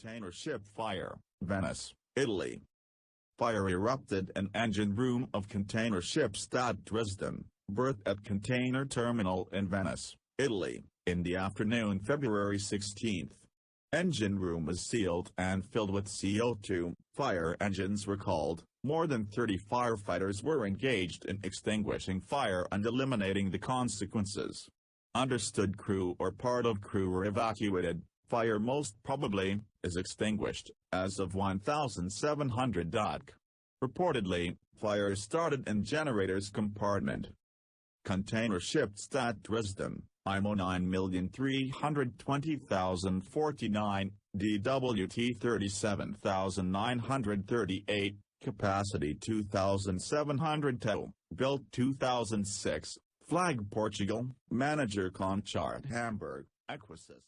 container ship fire, Venice, Italy. Fire erupted in engine room of container ship STADT Dresden, berthed at container terminal in Venice, Italy, in the afternoon February 16. Engine room was sealed and filled with CO2, fire engines were called, more than 30 firefighters were engaged in extinguishing fire and eliminating the consequences. Understood crew or part of crew were evacuated. Fire most probably is extinguished as of 1700. Reportedly, fire started in generator's compartment. Container ship STADT Dresden, IMO 9,320,049, DWT 37,938, capacity 2,700 TEU, built 2006, flag Portugal, manager CONTCHART Hamburg, EQUASIS.